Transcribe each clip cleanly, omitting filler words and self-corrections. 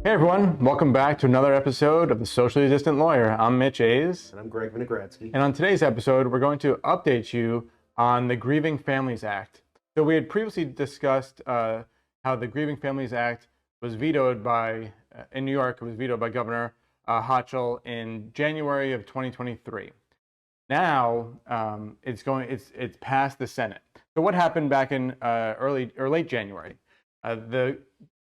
Hey everyone, welcome back to another episode of The Socially Distant Lawyer. I'm Mitch Hayes. And I'm Greg Vinogradsky. And on today's episode, we're going to update you on the Grieving Families Act. So we had previously discussed how the Grieving Families Act was vetoed by, in New York, it was vetoed by Governor Hochul in January of 2023. Now it's passed the Senate. So what happened back in early or late January? The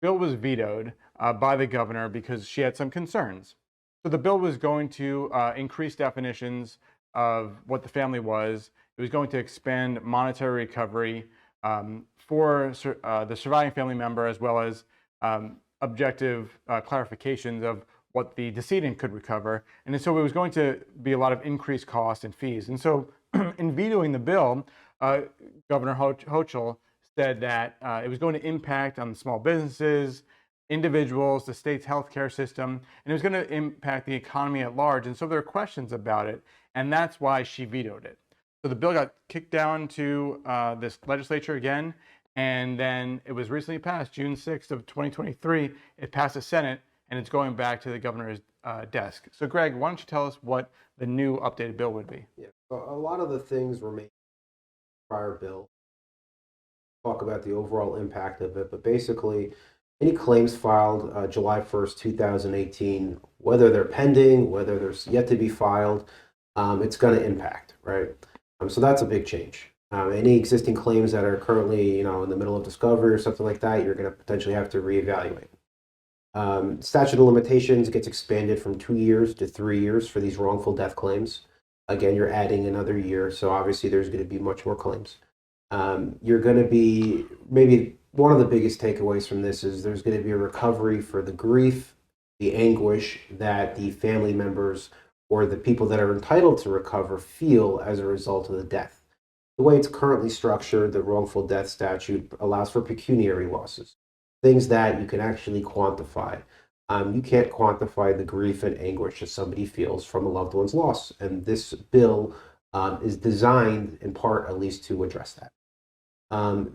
bill was vetoed by the governor because she had some concerns. So the bill was going to increase definitions of what the family was. It was going to expand monetary recovery for the surviving family member, as well as objective clarifications of what the decedent could recover. And so it was going to be a lot of increased costs and fees. And so in vetoing the bill, Governor Hochul said that it was going to impact on small businesses, individuals, the state's healthcare system, and it was going to impact the economy at large. And so there are questions about it, and that's why she vetoed it. So the bill got kicked down to this legislature again, and then it was recently passed, June 6th of 2023. It passed the Senate, and it's going back to the governor's desk. So Greg, why don't you tell us what the new updated bill would be? Yeah, so a lot of the things remain in the prior bill. Talk about the overall impact of it, but basically any claims filed July 1st, 2018, whether they're pending, whether they're yet to be filed, it's going to impact, right? So that's a big change. Any existing claims that are currently, in the middle of discovery or something like that, you're going to potentially have to reevaluate. Statute of limitations gets expanded from 2 years to 3 years for these wrongful death claims. Again, you're adding another year, so obviously there's going to be much more claims. You're going to be, maybe one of the biggest takeaways from this is there's going to be a recovery for the grief, the anguish that the family members or the people that are entitled to recover feel as a result of the death. The way it's currently structured, the wrongful death statute allows for pecuniary losses, things that you can actually quantify. You can't quantify the grief and anguish that somebody feels from a loved one's loss, and this bill is designed, in part at least, to address that.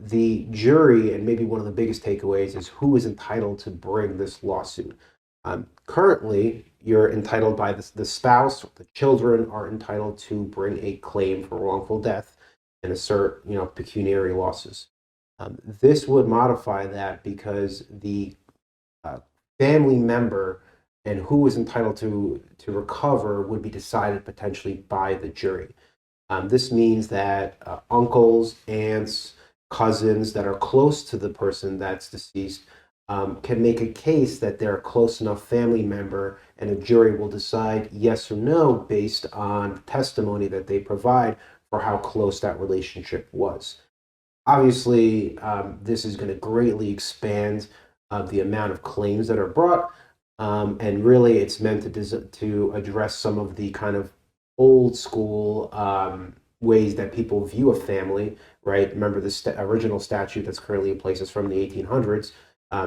The jury, and maybe one of the biggest takeaways, is who is entitled to bring this lawsuit. Currently, you're entitled by the spouse, the children are entitled to bring a claim for wrongful death and assert, pecuniary losses. This would modify that because the family member and who is entitled to recover would be decided potentially by the jury. This means that uncles, aunts, cousins that are close to the person that's deceased can make a case that they're a close enough family member, and a jury will decide yes or no based on testimony that they provide for how close that relationship was. Obviously, this is going to greatly expand the amount of claims that are brought, and really it's meant to address some of the kind of old school ways that people view a family, right? Remember, the original statute that's currently in place is from the 1800s.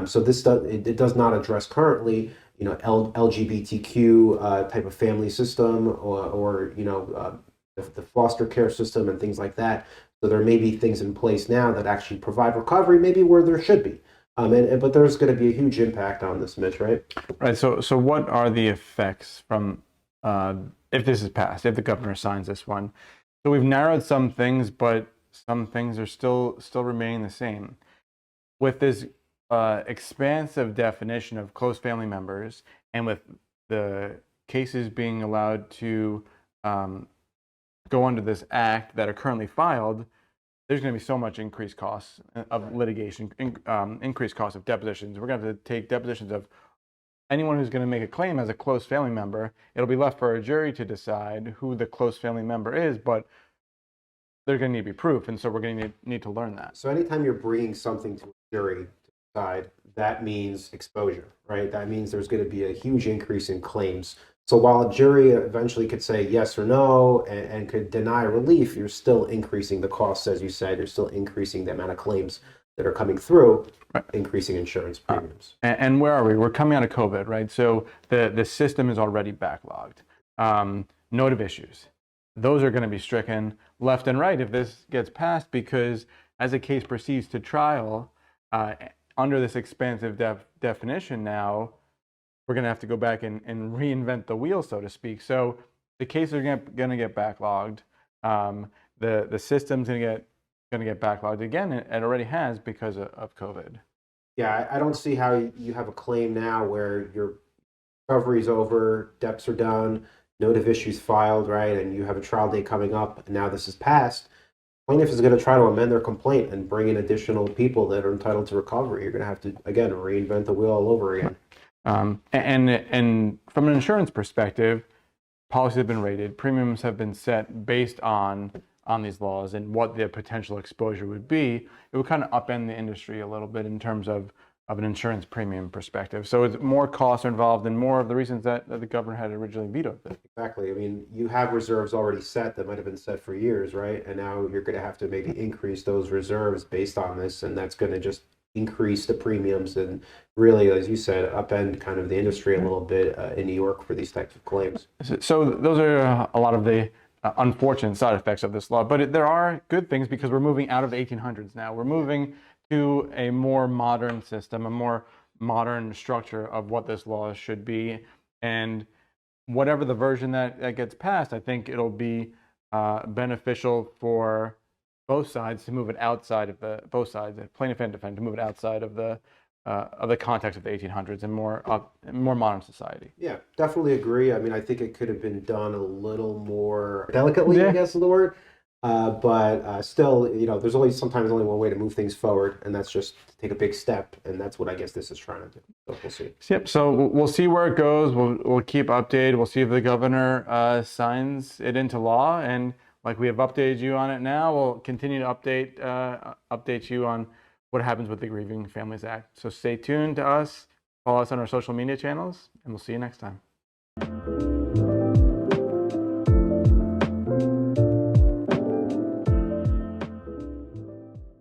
So this does not address currently, LGBTQ type of family system or the foster care system and things like that. So there may be things in place now that actually provide recovery, maybe where there should be. But there's going to be a huge impact on this, Mitch, right? Right. So what are the effects from if this is passed, if the governor signs this one? So we've narrowed some things, but some things are still remaining the same. With this expansive definition of close family members, and with the cases being allowed to go under this act that are currently filed, there's going to be so much increased costs of litigation, increased costs of depositions. We're going to have to take depositions of anyone who's going to make a claim as a close family member. It'll be left for a jury to decide who the close family member is, but there's going to need to be proof, and so we're going to need to learn that. So anytime you're bringing something to a jury to decide, that means exposure, right? That means there's going to be a huge increase in claims. So while a jury eventually could say yes or no and could deny relief, you're still increasing the costs, as you said. You're still increasing the amount of claims that are coming through, right, increasing insurance premiums. And where are we? We're coming out of COVID, right? So the system is already backlogged. Note of issues. Those are going to be stricken left and right if this gets passed, because as a case proceeds to trial, under this expansive definition now, we're going to have to go back and reinvent the wheel, so to speak. So the cases are going to get backlogged. The system's going to get backlogged again. It already has because of COVID. Yeah, I don't see how you have a claim now where your recovery's over, debts are done, note of issues filed, right, and you have a trial date coming up, and now this is passed. Plaintiff is going to try to amend their complaint and bring in additional people that are entitled to recovery. You're going to have to, again, reinvent the wheel all over again. And from an insurance perspective, policies have been rated, premiums have been set based on these laws and what the potential exposure would be. It would kind of upend the industry a little bit in terms of an insurance premium perspective. So it's more costs are involved and more of the reasons that the governor had originally vetoed it. Exactly. I mean, you have reserves already set that might have been set for years, right? And now you're going to have to maybe increase those reserves based on this, and that's going to just increase the premiums and really, as you said, upend kind of the industry a little bit in New York for these types of claims. So those are a lot of the unfortunate side effects of this law, but there are good things because we're moving out of the 1800s now. We're moving to a more modern system, a more modern structure of what this law should be. And whatever the version that gets passed, I think it'll be beneficial for both sides to move it outside of the plaintiff and defendant, to move it outside of the context of the 1800s and more modern society. Yeah, definitely agree. I mean, I think it could have been done a little more delicately, I guess is the word. But still, you know, there's sometimes only one way to move things forward, and that's just to take a big step, and that's what I guess this is trying to do. So we'll see. Yep. So we'll see where it goes. We'll keep updated. We'll see if the governor signs it into law, and like we have updated you on it now, we'll continue to update you on what happens with the Grieving Families Act. So stay tuned to us. Follow us on our social media channels, and we'll see you next time.